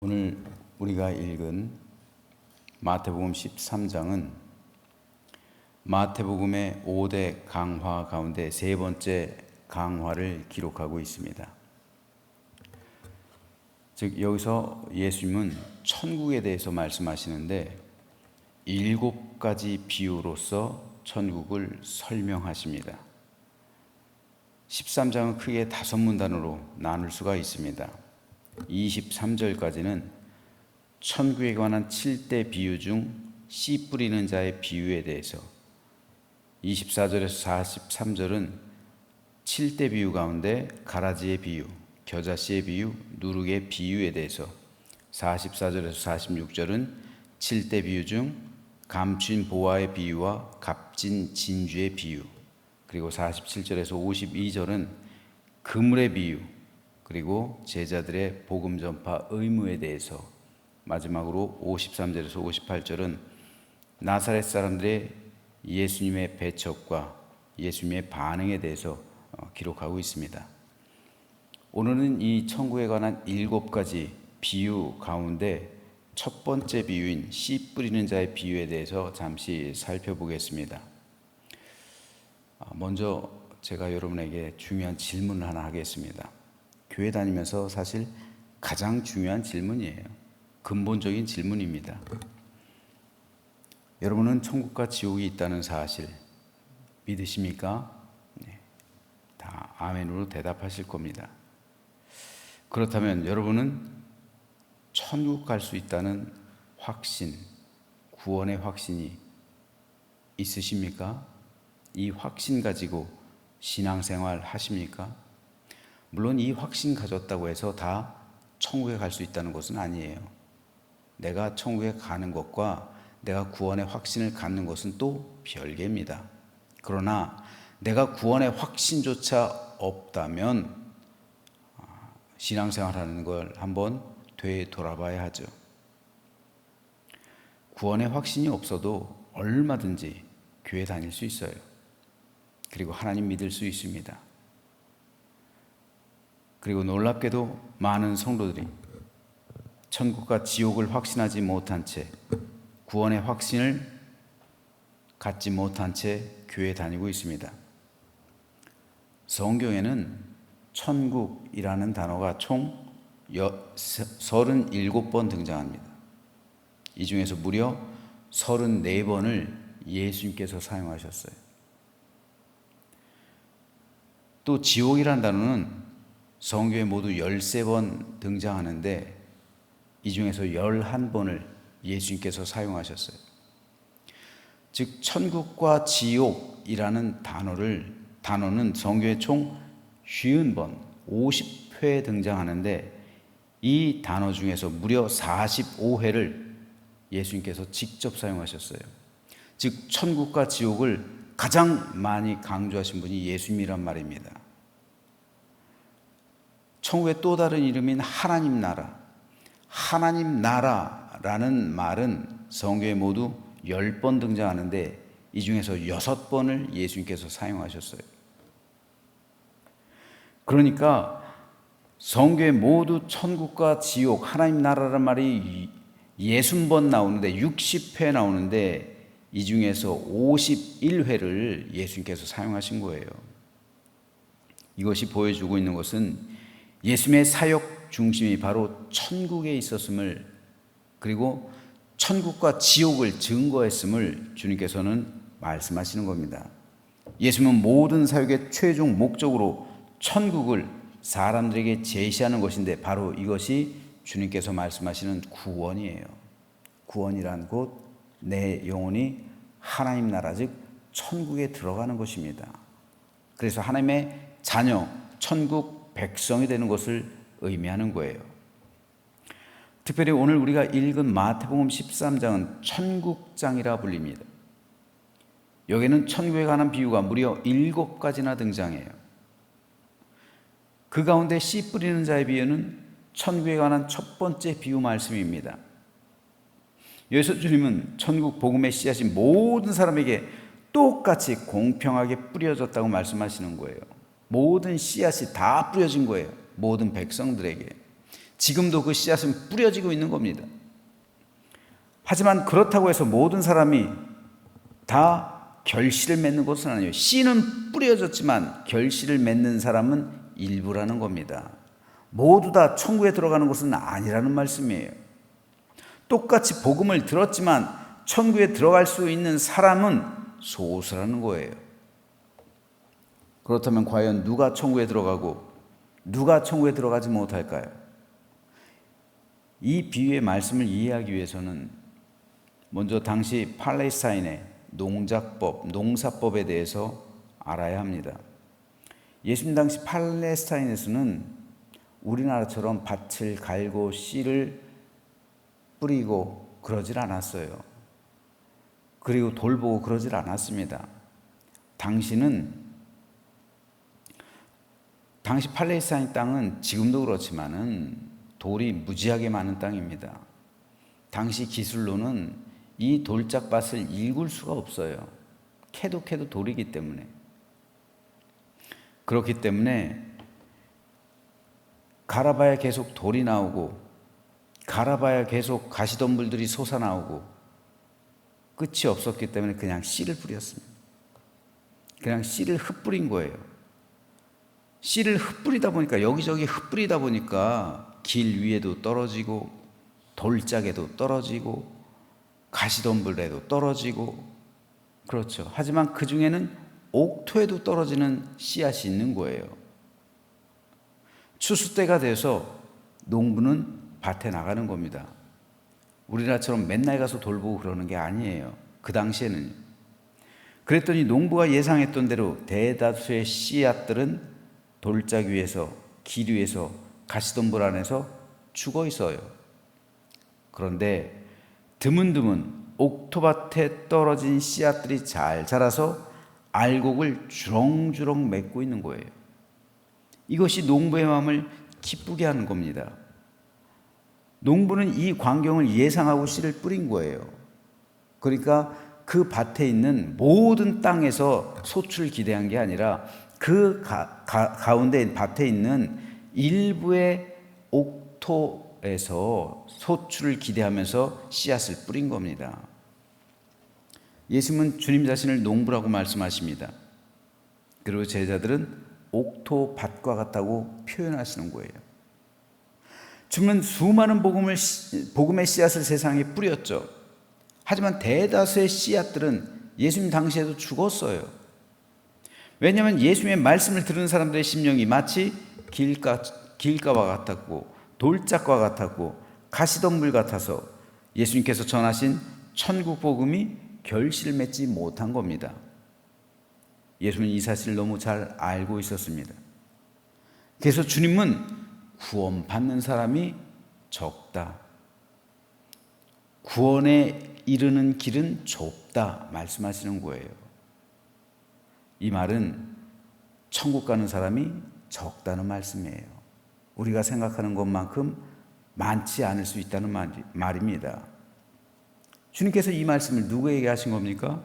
오늘 우리가 읽은 마태복음 13장은 마태복음의 5대 강화 가운데 세 번째 강화를 기록하고 있습니다. 즉 여기서 예수님은 천국에 대해서 말씀하시는데 7가지 비유로서 천국을 설명하십니다. 13장은 크게 5문단으로 나눌 수가 있습니다. 23절까지는 천국에 관한 7대 비유 중 씨 뿌리는 자의 비유에 대해서, 24절에서 43절은 7대 비유 가운데 가라지의 비유, 겨자씨의 비유, 누룩의 비유에 대해서, 44절에서 46절은 7대 비유 중 감춘 보화의 비유와 값진 진주의 비유, 그리고 47절에서 52절은 그물의 비유, 그리고 제자들의 복음 전파 의무에 대해서, 마지막으로 53절에서 58절은 나사렛 사람들의 예수님의 배척과 예수님의 반응에 대해서 기록하고 있습니다. 오늘은 이 천국에 관한 7가지 비유 가운데 첫 번째 비유인 씨 뿌리는 자의 비유에 대해서 잠시 살펴보겠습니다. 먼저 제가 여러분에게 중요한 질문을 하나 하겠습니다. 교회 다니면서 사실 가장 중요한 질문이에요. 근본적인 질문입니다. 여러분은 천국과 지옥이 있다는 사실 믿으십니까? 네, 다 아멘으로 대답하실 겁니다. 그렇다면 여러분은 천국 갈 수 있다는 확신, 구원의 확신이 있으십니까? 이 확신 가지고 신앙생활 하십니까? 물론 이 확신 가졌다고 해서 다 천국에 갈 수 있다는 것은 아니에요. 내가 천국에 가는 것과 내가 구원의 확신을 갖는 것은 또 별개입니다. 그러나 내가 구원의 확신조차 없다면 신앙생활하는 걸 한번 되돌아봐야 하죠. 구원의 확신이 없어도 얼마든지 교회 다닐 수 있어요. 그리고 하나님 믿을 수 있습니다. 그리고 놀랍게도 많은 성도들이 천국과 지옥을 확신하지 못한 채, 구원의 확신을 갖지 못한 채 교회에 다니고 있습니다. 성경에는 천국이라는 단어가 총 37번 등장합니다. 이 중에서 무려 34번을 예수님께서 사용하셨어요. 또 지옥이라는 단어는 성경에 모두 13번 등장하는데 이 중에서 11번을 예수님께서 사용하셨어요. 즉 천국과 지옥이라는 단어는 성경에 총 50번, 50회 등장하는데 이 단어 중에서 무려 45회를 예수님께서 직접 사용하셨어요. 즉 천국과 지옥을 가장 많이 강조하신 분이 예수님이란 말입니다. 천국의 또 다른 이름인 하나님 나라, 하나님 나라라는 말은 성경에 모두 10번 등장하는데 이 중에서 6번을 예수님께서 사용하셨어요. 그러니까 성경에 모두 천국과 지옥, 하나님 나라라는 말이 60번 나오는데 60회 나오는데 이 중에서 51회를 예수님께서 사용하신 거예요. 이것이 보여주고 있는 것은 예수님의 사역 중심이 바로 천국에 있었음을, 그리고 천국과 지옥을 증거했음을 주님께서는 말씀하시는 겁니다. 예수님은 모든 사역의 최종 목적으로 천국을 사람들에게 제시하는 것인데 바로 이것이 주님께서 말씀하시는 구원이에요. 구원이란 곧 내 영혼이 하나님 나라, 즉 천국에 들어가는 것입니다. 그래서 하나님의 자녀, 천국 백성이 되는 것을 의미하는 거예요. 특별히 오늘 우리가 읽은 마태복음 13장은 천국장이라 불립니다. 여기는 천국에 관한 비유가 무려 7가지나 등장해요. 그 가운데 씨 뿌리는 자의 비유는 천국에 관한 첫 번째 비유 말씀입니다. 여기서 주님은 천국 복음의 씨앗이 모든 사람에게 똑같이 공평하게 뿌려졌다고 말씀하시는 거예요. 모든 씨앗이 다 뿌려진 거예요. 모든 백성들에게. 지금도 그 씨앗은 뿌려지고 있는 겁니다. 하지만 그렇다고 해서 모든 사람이 다 결실을 맺는 것은 아니에요. 씨는 뿌려졌지만 결실을 맺는 사람은 일부라는 겁니다. 모두 다 천국에 들어가는 것은 아니라는 말씀이에요. 똑같이 복음을 들었지만 천국에 들어갈 수 있는 사람은 소수라는 거예요. 그렇다면 과연 누가 천국에 들어가고 누가 천국에 들어가지 못할까요? 이 비유의 말씀을 이해하기 위해서는 먼저 당시 팔레스타인의 농작법, 농사법에 대해서 알아야 합니다. 예수님 당시 팔레스타인에서는 우리나라처럼 밭을 갈고 씨를 뿌리고 그러질 않았어요. 그리고 돌보고 그러질 않았습니다. 당시 팔레스타인 땅은 지금도 그렇지만은 돌이 무지하게 많은 땅입니다. 당시 기술로는 이 돌짝밭을 일굴 수가 없어요. 캐도 돌이기 때문에. 그렇기 때문에 갈아봐야 계속 돌이 나오고 갈아봐야 계속 가시덤불들이 솟아나오고 끝이 없었기 때문에 그냥 씨를 뿌렸습니다. 그냥 씨를 흩뿌린 거예요. 씨를 흩뿌리다 보니까 여기저기 흩뿌리다 보니까 길 위에도 떨어지고 돌짝에도 떨어지고 가시덤불에도 떨어지고 그렇죠. 하지만 그 중에는 옥토에도 떨어지는 씨앗이 있는 거예요. 추수 때가 돼서 농부는 밭에 나가는 겁니다. 우리나라처럼 맨날 가서 돌보고 그러는 게 아니에요. 그 당시에는. 그랬더니 농부가 예상했던 대로 대다수의 씨앗들은 돌짝 위에서, 길 위에서, 가시덤불 안에서 죽어 있어요. 그런데 드문드문 옥토밭에 떨어진 씨앗들이 잘 자라서 알곡을 주렁주렁 맺고 있는 거예요. 이것이 농부의 마음을 기쁘게 하는 겁니다. 농부는 이 광경을 예상하고 씨를 뿌린 거예요. 그러니까 그 밭에 있는 모든 땅에서 소출을 기대한 게 아니라 그 가운데 밭에 있는 일부의 옥토에서 소출을 기대하면서 씨앗을 뿌린 겁니다. 예수님은 주님 자신을 농부라고 말씀하십니다. 그리고 제자들은 옥토밭과 같다고 표현하시는 거예요. 주님은 수많은 복음의 씨앗을 세상에 뿌렸죠. 하지만 대다수의 씨앗들은 예수님 당시에도 죽었어요. 왜냐하면 예수님의 말씀을 들은 사람들의 심령이 마치 길가와 같았고 돌짝과 같았고 가시덤불 같아서 예수님께서 전하신 천국 복음이 결실을 맺지 못한 겁니다. 예수님은 이 사실을 너무 잘 알고 있었습니다. 그래서 주님은 구원받는 사람이 적다. 구원에 이르는 길은 좁다 말씀하시는 거예요. 이 말은 천국 가는 사람이 적다는 말씀이에요. 우리가 생각하는 것만큼 많지 않을 수 있다는 말입니다. 주님께서 이 말씀을 누구에게 하신 겁니까?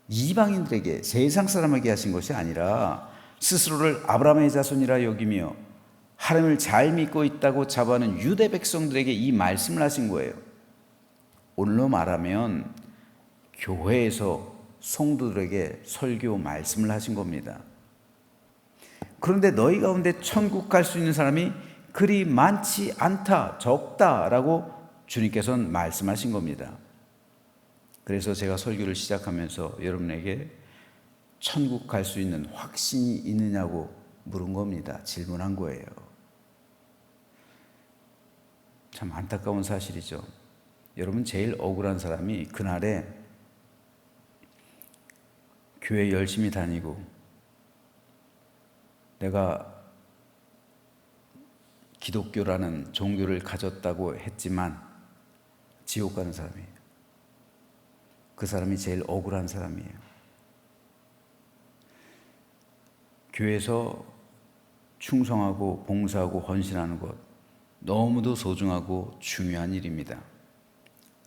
이방인들에게, 세상 사람에게 하신 것이 아니라 스스로를 아브라함의 자손이라 여기며 하나님을 잘 믿고 있다고 자부하는 유대 백성들에게 이 말씀을 하신 거예요. 오늘로 말하면 교회에서 성도들에게 설교 말씀을 하신 겁니다. 그런데 너희 가운데 천국 갈 수 있는 사람이 그리 많지 않다, 적다라고 주님께서는 말씀하신 겁니다. 그래서 제가 설교를 시작하면서 여러분에게 천국 갈 수 있는 확신이 있느냐고 물은 겁니다. 질문한 거예요. 참 안타까운 사실이죠. 여러분, 제일 억울한 사람이 그날에 교회 열심히 다니고 내가 기독교라는 종교를 가졌다고 했지만 지옥 가는 사람이에요. 그 사람이 제일 억울한 사람이에요. 교회에서 충성하고 봉사하고 헌신하는 것 너무도 소중하고 중요한 일입니다.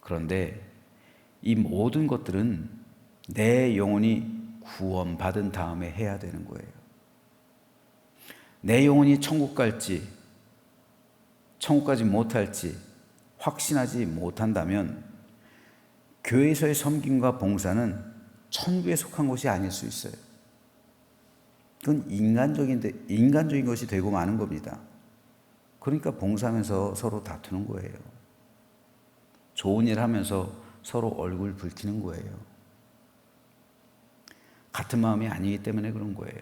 그런데 이 모든 것들은 내 영혼이 구원받은 다음에 해야 되는 거예요. 내 영혼이 천국 갈지 천국 가지 못할지 확신하지 못한다면 교회에서의 섬김과 봉사는 천국에 속한 것이 아닐 수 있어요. 그건 인간적인 것이 되고 마는 겁니다. 그러니까 봉사하면서 서로 다투는 거예요. 좋은 일 하면서 서로 얼굴 붉히는 거예요. 같은 마음이 아니기 때문에 그런 거예요.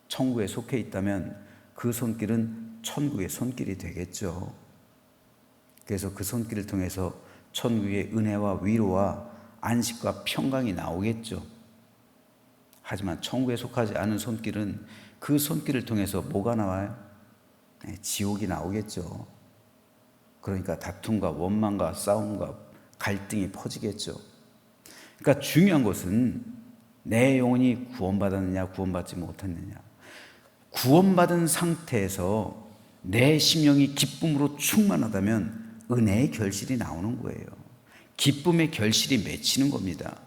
천국에 속해 있다면 그 손길은 천국의 손길이 되겠죠. 그래서 그 손길을 통해서 천국의 은혜와 위로와 안식과 평강이 나오겠죠. 하지만 천국에 속하지 않은 손길은 그 손길을 통해서 뭐가 나와요? 지옥이 나오겠죠. 그러니까 다툼과 원망과 싸움과 갈등이 퍼지겠죠. 그러니까 중요한 것은 내 영혼이 구원받았느냐 구원받지 못했느냐. 구원받은 상태에서 내 심령이 기쁨으로 충만하다면 은혜의 결실이 나오는 거예요. 기쁨의 결실이 맺히는 겁니다.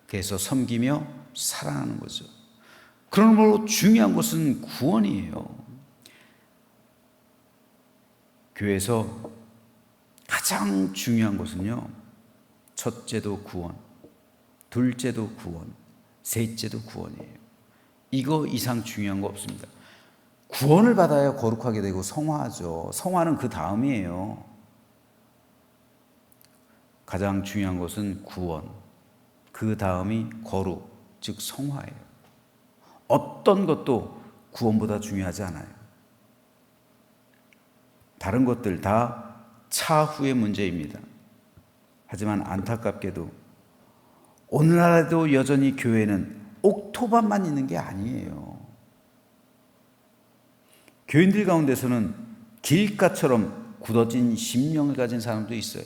그래서 섬기며 사랑하는 거죠. 그러므로 중요한 것은 구원이에요. 교회에서 가장 중요한 것은요, 첫째도 구원, 둘째도 구원, 셋째도 구원이에요. 이거 이상 중요한 거 없습니다. 구원을 받아야 거룩하게 되고 성화하죠. 성화는 그 다음이에요. 가장 중요한 것은 구원, 그 다음이 거룩, 즉 성화예요. 어떤 것도 구원보다 중요하지 않아요. 다른 것들 다 차후의 문제입니다. 하지만 안타깝게도 오늘날에도 여전히 교회는 옥토반만 있는 게 아니에요. 교인들 가운데서는 길가처럼 굳어진 심령을 가진 사람도 있어요.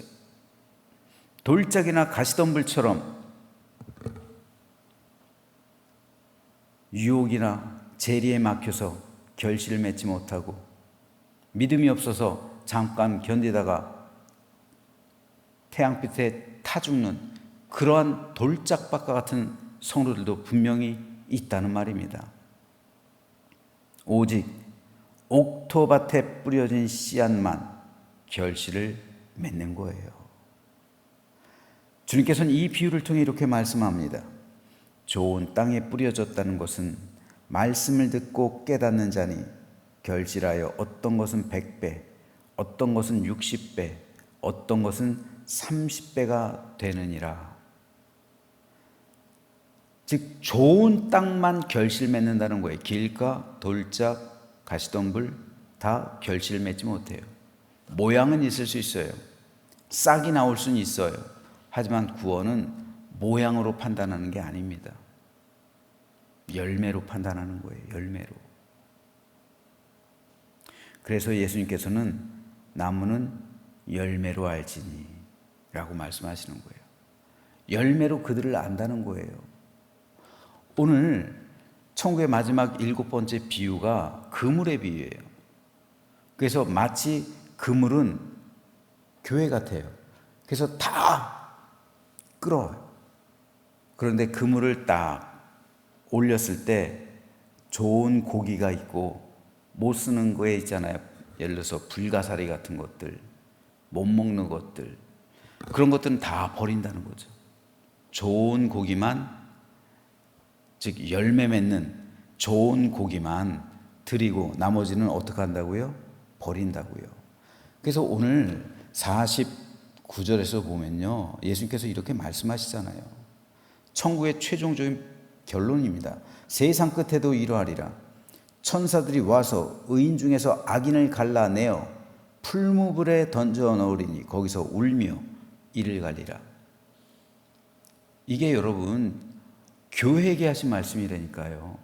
돌짝이나 가시덤불처럼 유혹이나 재리에 막혀서 결실을 맺지 못하고 믿음이 없어서 잠깐 견디다가 태양빛에 타 죽는 그러한 돌짝밭과 같은 성도들도 분명히 있다는 말입니다. 오직 옥토밭에 뿌려진 씨앗만 결실을 맺는 거예요. 주님께서는 이 비유를 통해 이렇게 말씀합니다. 좋은 땅에 뿌려졌다는 것은 말씀을 듣고 깨닫는 자니 결실하여 어떤 것은 100배, 어떤 것은 60배, 어떤 것은 30배가 되느니라. 즉 좋은 땅만 결실 맺는다는 거예요. 길가, 돌짝, 가시덤불 다 결실 맺지 못해요. 모양은 있을 수 있어요. 싹이 나올 수는 있어요. 하지만 구원은 모양으로 판단하는 게 아닙니다. 열매로 판단하는 거예요. 열매로. 그래서 예수님께서는 나무는 열매로 알지니 라고 말씀하시는 거예요. 열매로 그들을 안다는 거예요. 오늘 천국의 마지막 7번째 비유가 그물의 비유예요. 그래서 마치 그물은 교회 같아요. 그래서 다 끌어요. 그런데 그물을 딱 올렸을 때 좋은 고기가 있고 못 쓰는 거에 있잖아요. 예를 들어서 불가사리 같은 것들, 못 먹는 것들, 그런 것들은 다 버린다는 거죠. 좋은 고기만, 즉 열매 맺는 좋은 고기만 드리고 나머지는 어떻게 한다고요? 버린다고요. 그래서 오늘 49절에서 보면요, 예수님께서 이렇게 말씀하시잖아요. 천국의 최종적인 결론입니다. 세상 끝에도 이러하리라. 천사들이 와서 의인 중에서 악인을 갈라내어 풀무불에 던져 넣으리니 거기서 울며 이를 갈리라. 이게 여러분 교회에게 하신 말씀이라니까요.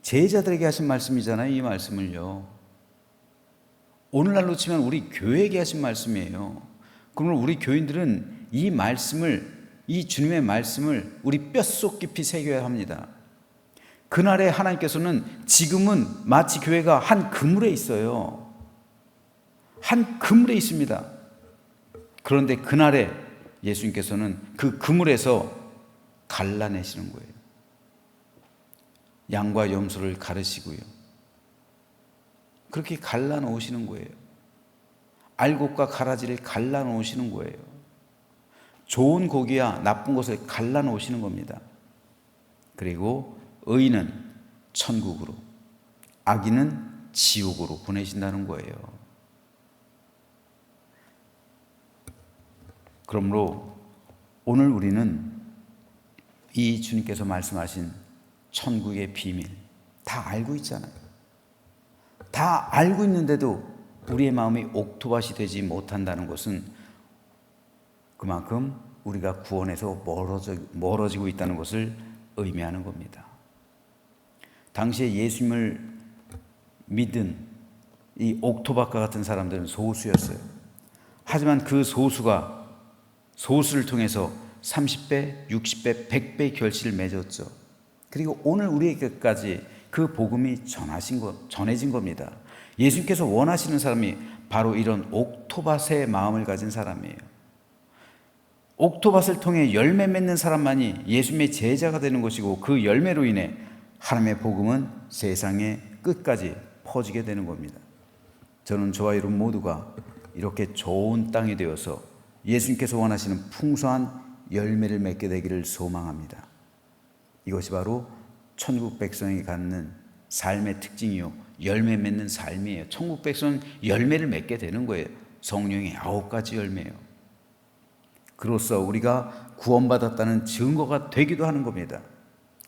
제자들에게 하신 말씀이잖아요. 이 말씀을요. 오늘날로 치면 우리 교회에게 하신 말씀이에요. 그러면 우리 교인들은 이 말씀을, 이 주님의 말씀을 우리 뼛속 깊이 새겨야 합니다. 그날에 하나님께서는 지금은 마치 교회가 한 그물에 있어요. 한 그물에 있습니다. 그런데 그날에 예수님께서는 그 그물에서 갈라내시는 거예요. 양과 염소를 가르시고요. 그렇게 갈라놓으시는 거예요. 알곡과 가라지를 갈라놓으시는 거예요. 좋은 고기와 나쁜 것을 갈라놓으시는 겁니다. 그리고 의인은 천국으로, 악인은 지옥으로 보내신다는 거예요. 그러므로 오늘 우리는 이 주님께서 말씀하신 천국의 비밀 다 알고 있잖아요. 다 알고 있는데도 우리의 마음이 옥토밭이 되지 못한다는 것은 그만큼 우리가 구원에서 멀어지고 있다는 것을 의미하는 겁니다. 당시에 예수님을 믿은 이 옥토밭과 같은 사람들은 소수였어요. 하지만 그 소수를 통해서 30배, 60배, 100배의 결실을 맺었죠. 그리고 오늘 우리에게까지 그 복음이 전해진 겁니다. 예수님께서 원하시는 사람이 바로 이런 옥토밭의 마음을 가진 사람이에요. 옥토밭을 통해 열매 맺는 사람만이 예수님의 제자가 되는 것이고, 그 열매로 인해 하나님의 복음은 세상의 끝까지 퍼지게 되는 겁니다. 저는 저와 여러분 모두가 이렇게 좋은 땅이 되어서 예수님께서 원하시는 풍성한 열매를 맺게 되기를 소망합니다. 이것이 바로 천국 백성이 갖는 삶의 특징이요, 열매 맺는 삶이에요. 천국 백성은 열매를 맺게 되는 거예요. 성령의 9가지 열매예요. 그로써 우리가 구원받았다는 증거가 되기도 하는 겁니다.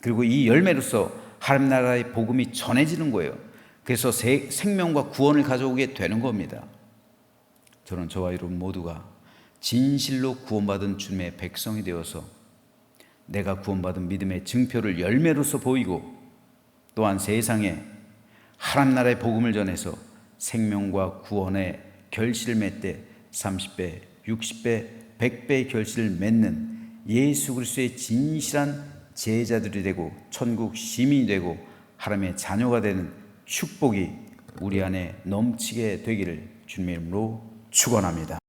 그리고 이 열매로서 하나님 나라의 복음이 전해지는 거예요. 그래서 생명과 구원을 가져오게 되는 겁니다. 저는 저와 여러분 모두가 진실로 구원받은 주님의 백성이 되어서 내가 구원받은 믿음의 증표를 열매로서 보이고, 또한 세상에 하나님 나라의 복음을 전해서 생명과 구원의 결실을 맺되 30배, 60배, 100배의 결실을 맺는 예수 그리스도의 진실한 제자들이 되고 천국 시민이 되고 하나님의 자녀가 되는 축복이 우리 안에 넘치게 되기를 주님의 이름으로 축원합니다.